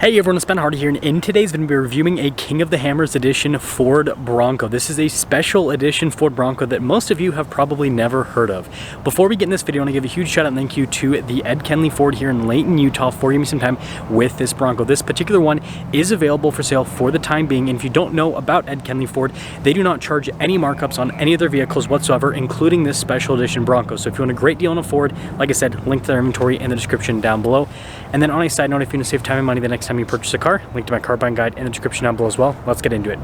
Hey everyone, it's Ben Hardy here, and in today's video, we're reviewing a King of the Hammers edition Ford Bronco. This is a special edition Ford Bronco that most of you have probably never heard of. Before we get in this video, I want to give a huge shout out and thank you to the Ed Kenley Ford here in Layton, Utah for giving me some time with this Bronco. This particular one is available for sale for the time being, and if you don't know about Ed Kenley Ford, they do not charge any markups on any of their vehicles whatsoever, including this special edition Bronco. So if you want a great deal on a Ford, like I said, link to their inventory in the description down below. And then on a side note, if you want to save time and money the next time you purchase a car, link to my car buying guide in the description down below as well. Let's get into it.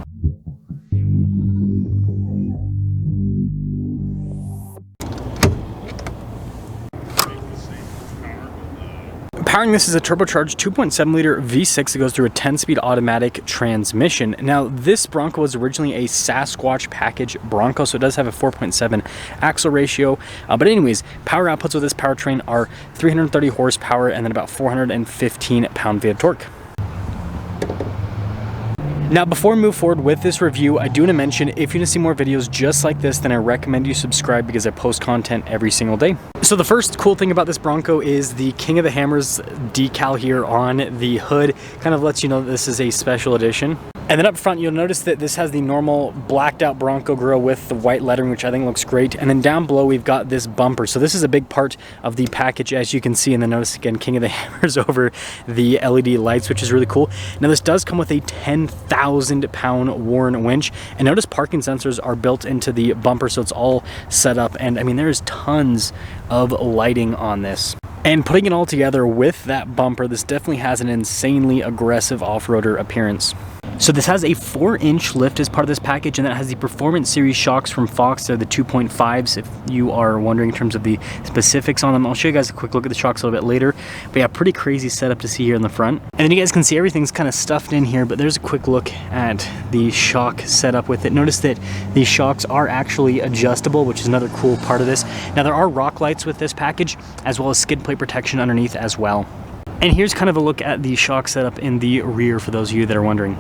Powering this is a turbocharged 2.7 liter V6 that goes through a 10-speed automatic transmission. Now, this Bronco was originally a Sasquatch package Bronco, so it does have a 4.7 axle ratio. But anyways, power outputs with this powertrain are 330 horsepower and then about 415 pound-feet of torque. Now, before we move forward with this review, I do want to mention, if you want to see more videos just like this, then I recommend you subscribe because I post content every single day. So the first cool thing about this Bronco is the King of the Hammers decal here on the hood. Kind of lets you know that this is a special edition. And then up front, you'll notice that this has the normal blacked out Bronco grille with the white lettering, which I think looks great. And then down below, we've got this bumper. So this is a big part of the package, as you can see. And then notice again, King of the Hammers over the LED lights, which is really cool. Now this does come with a 10,000 pound Warn winch. And notice parking sensors are built into the bumper, so it's all set up. And I mean, there's tons of lighting on this. And putting it all together with that bumper, this definitely has an insanely aggressive off-roader appearance. So this has a 4-inch lift as part of this package, and that has the Performance Series shocks from Fox. They're the 2.5s, if you are wondering in terms of the specifics on them. I'll show you guys a quick look at the shocks a little bit later. But yeah, pretty crazy setup to see here in the front. And then you guys can see everything's kind of stuffed in here, but there's a quick look at the shock setup with it. Notice that these shocks are actually adjustable, which is another cool part of this. Now there are rock lights with this package, as well as skid plate protection underneath as well. And here's kind of a look at the shock setup in the rear for those of you that are wondering.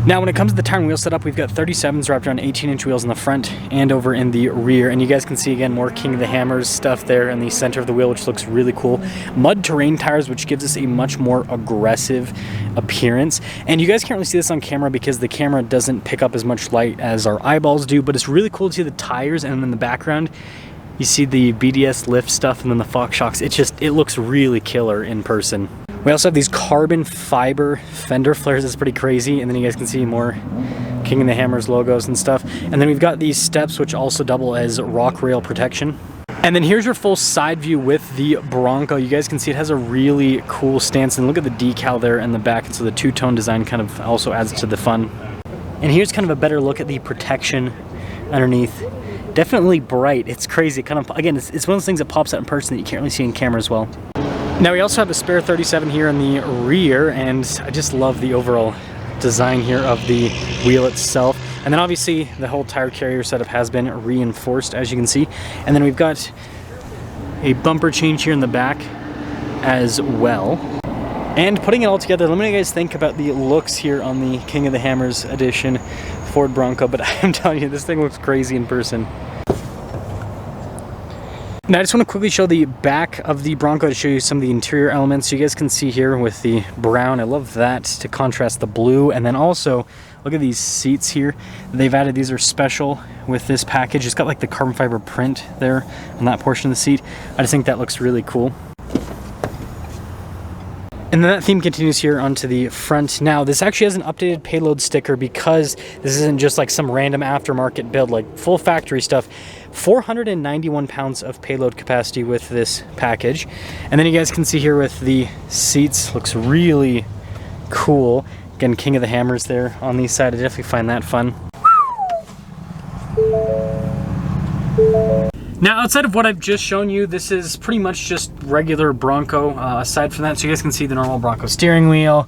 Now, when it comes to the tire and wheel setup, we've got 37s wrapped around 18-inch wheels in the front and over in the rear. And you guys can see, again, more King of the Hammers stuff there in the center of the wheel, which looks really cool. Mud terrain tires, which gives us a much more aggressive appearance. And you guys can't really see this on camera because the camera doesn't pick up as much light as our eyeballs do, but it's really cool to see the tires, and in the background, you see the BDS lift stuff and then the Fox shocks. It looks really killer in person. We also have these carbon fiber fender flares. That's pretty crazy. And then you guys can see more King of the Hammers logos and stuff. And then we've got these steps, which also double as rock rail protection. And then here's your full side view with the Bronco. You guys can see it has a really cool stance. And look at the decal there in the back. And so the two-tone design kind of also adds to the fun. And here's kind of a better look at the protection underneath. Definitely bright. It's crazy. Kind of, again, it's one of those things that pops out in person that you can't really see in camera as well. Now we also have a spare 37 here in the rear, and I just love the overall design here of the wheel itself. And then obviously the whole tire carrier setup has been reinforced, as you can see. And then we've got a bumper change here in the back as well. And putting it all together, let me know what you guys think about the looks here on the King of the Hammers edition Ford Bronco. But I'm telling you, this thing looks crazy in person. Now I just want to quickly show the back of the Bronco to show you some of the interior elements. So you guys can see here with the brown, I love that to contrast the blue. And then also, look at these seats here. They've added, these are special with this package. It's got like the carbon fiber print there on that portion of the seat. I just think that looks really cool. And then that theme continues here onto the front. Now, this actually has an updated payload sticker because this isn't just like some random aftermarket build, like full factory stuff. 491 pounds of payload capacity with this package. And then you guys can see here with the seats, looks really cool. Again, King of the Hammers there on the side. I definitely find that fun. Now, outside of what I've just shown you, this is pretty much just regular Bronco. Aside from that, so you guys can see the normal Bronco steering wheel,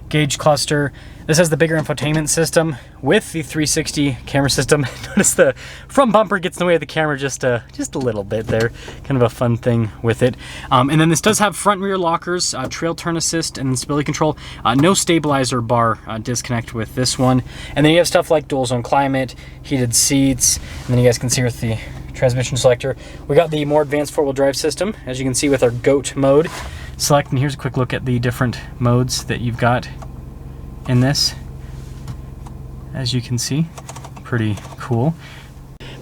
gauge cluster. This has the bigger infotainment system with the 360 camera system. Notice the front bumper gets in the way of the camera just a little bit there. Kind of a fun thing with it. And then this does have front and rear lockers, trail turn assist, and stability control. No stabilizer bar disconnect with this one. And then you have stuff like dual zone climate, heated seats, and then you guys can see with the transmission selector, we got the more advanced four-wheel drive system, as you can see with our GOAT mode. select, and here's a quick look at the different modes that you've got in this. As you can see, pretty cool.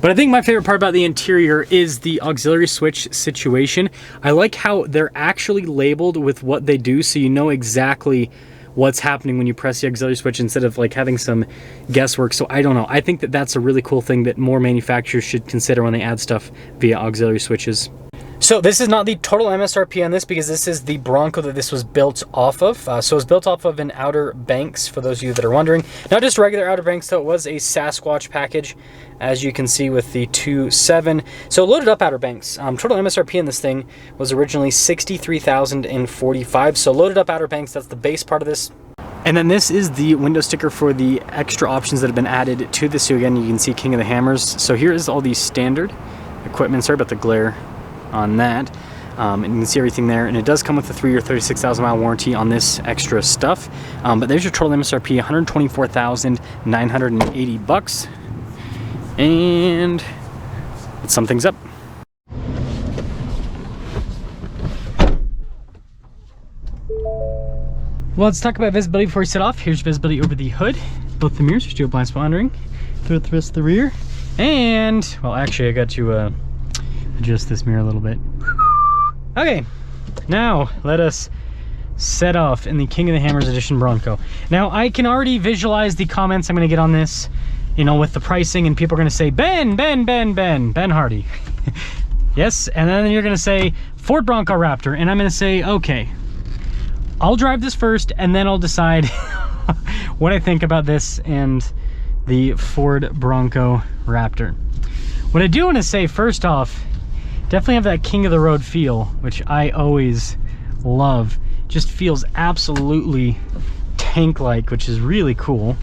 But I think my favorite part about the interior is the auxiliary switch situation. I like how they're actually labeled with what they do, so you know exactly what's happening when you press the auxiliary switch instead of like having some guesswork. So I don't know. I think that that's a really cool thing that more manufacturers should consider when they add stuff via auxiliary switches. So this is not the total MSRP on this because this is the Bronco that this was built off of. So it was built off of an Outer Banks, for those of you that are wondering. Not just regular Outer Banks though, it was a Sasquatch package, as you can see with the 2.7. So loaded up Outer Banks. Total MSRP in this thing was originally $63,045. So loaded up Outer Banks, that's the base part of this. And then this is the window sticker for the extra options that have been added to this. So again, you can see King of the Hammers. So here is all the standard equipment. Sorry about the glare on that, and you can see everything there, and it does come with a 3-year 36,000 mile warranty on this extra stuff. But there's your total MSRP, $124,980, and let's sum things up. Well, let's talk about visibility before we set off. Here's visibility over the hood, both the mirrors, dual blind spot monitoring throughout the rest of the rear, and well, actually I got to adjust this mirror a little bit. Okay, now let us set off in the King of the Hammers Edition Bronco. Now I can already visualize the comments I'm going to get on this, you know, with the pricing, and people are going to say, Ben Hardy. Yes, and then you're going to say Ford Bronco Raptor, and I'm going to say, okay, I'll drive this first, and then I'll decide what I think about this and the Ford Bronco Raptor. What I do want to say first off, definitely have that king of the road feel, which I always love. Just feels absolutely tank-like, which is really cool.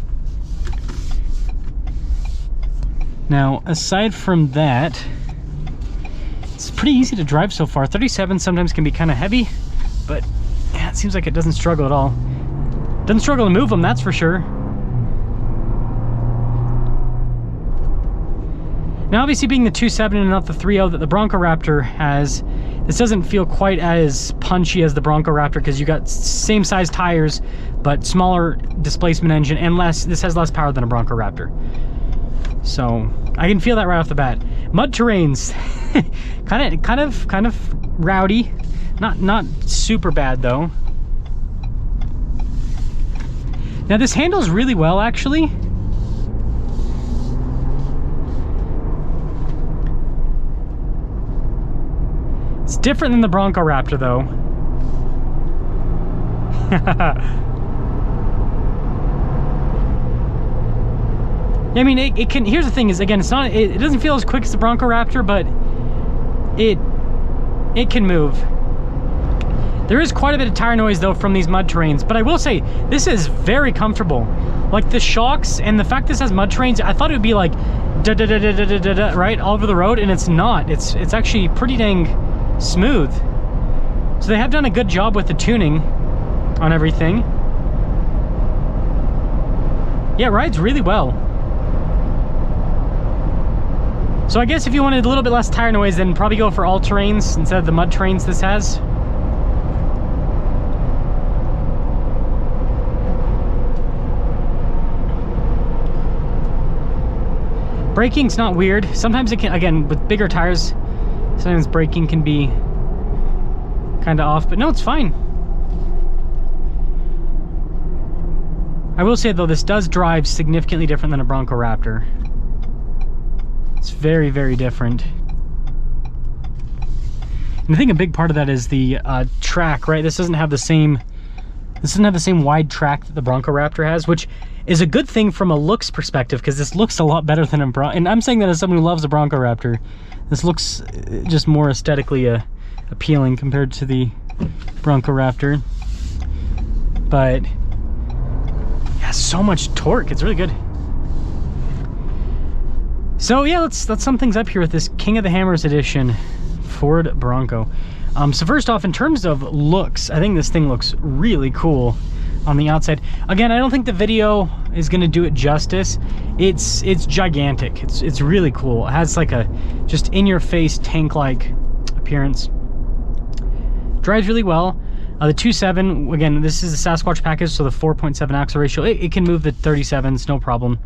Now, aside from that, it's pretty easy to drive so far. 37 sometimes can be kind of heavy, but yeah, it seems like it doesn't struggle at all. Doesn't struggle to move them, that's for sure. Now, obviously, being the 2.7 and not the 3.0 that the Bronco Raptor has, this doesn't feel quite as punchy as the Bronco Raptor because you got same size tires, but smaller displacement engine and less. This has less power than a Bronco Raptor, so I can feel that right off the bat. Mud terrains, kind of rowdy, not super bad though. Now, this handles really well, actually. It's different than the Bronco Raptor, though. I mean, it can. Here's the thing: is again, it doesn't feel as quick as the Bronco Raptor, but it can move. There is quite a bit of tire noise though from these mud terrains, but I will say this is very comfortable. Like the shocks and the fact this has mud terrains, I thought it would be like da da da da da da da right all over the road, and it's not. It's actually pretty dang smooth. So they have done a good job with the tuning on everything. Yeah, it rides really well. So I guess if you wanted a little bit less tire noise, then probably go for all terrains instead of the mud terrains this has. Braking's not weird. Sometimes it can, again, with bigger tires, sometimes braking can be kind of off, but no, it's fine. I will say though, this does drive significantly different than a Bronco Raptor. It's very, very different. And I think a big part of that is the track, right? This doesn't have the same wide track that the Bronco Raptor has, which is a good thing from a looks perspective, because this looks a lot better than a Bronco. And I'm saying that as someone who loves a Bronco Raptor. This looks just more aesthetically appealing compared to the Bronco Raptor. But yeah, so much torque. It's really good. So yeah, let's sum things up here with this King of the Hammers edition Ford Bronco. So first off, in terms of looks, I think this thing looks really cool on the outside. Again, I don't think the video is going to do it justice. It's gigantic. It's really cool. It has like a just in-your-face tank-like appearance. Drives really well. The 2.7, again, this is the Sasquatch package, so the 4.7 axle ratio, it can move the 37s, no problem.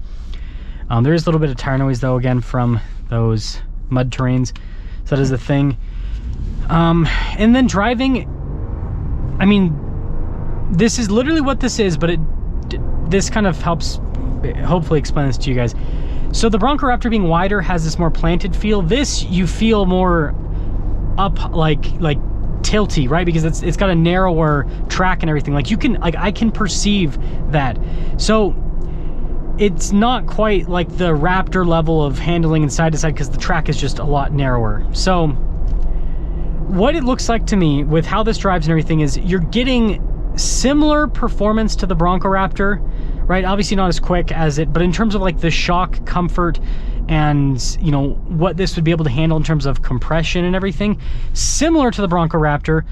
There is a little bit of tire noise though, again, from those mud terrains, so that is a thing. And then driving, I mean, this is literally what this is, but this kind of helps hopefully explain this to you guys. So the Bronco Raptor being wider has this more planted feel. This, you feel more up, like tilty, right? Because it's got a narrower track and everything. Like, you can, like, I can perceive that. So it's not quite like the Raptor level of handling and side to side, because the track is just a lot narrower. So what it looks like to me with how this drives and everything is you're getting similar performance to the Bronco Raptor, right? Obviously not as quick as it, but in terms of like the shock comfort and, you know, what this would be able to handle in terms of compression and everything, similar to the Bronco Raptor,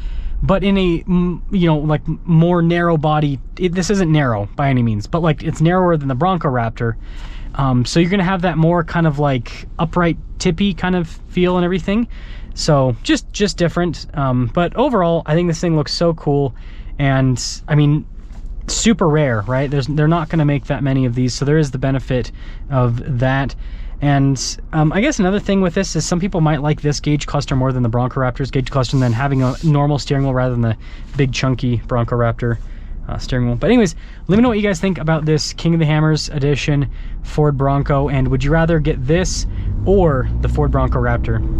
but in a, you know, like more narrow body. This isn't narrow by any means, but like it's narrower than the Bronco Raptor. So you're gonna have that more kind of like upright, tippy kind of feel and everything. So just different. But overall, I think this thing looks so cool. And I mean, super rare, right? They're not going to make that many of these, so there is the benefit of that. And I guess another thing with this is some people might like this gauge cluster more than the Bronco Raptor's gauge cluster, and then having a normal steering wheel rather than the big chunky Bronco Raptor steering wheel. But anyways, let me know what you guys think about this King of the Hammers edition Ford Bronco, and would you rather get this or the Ford Bronco Raptor?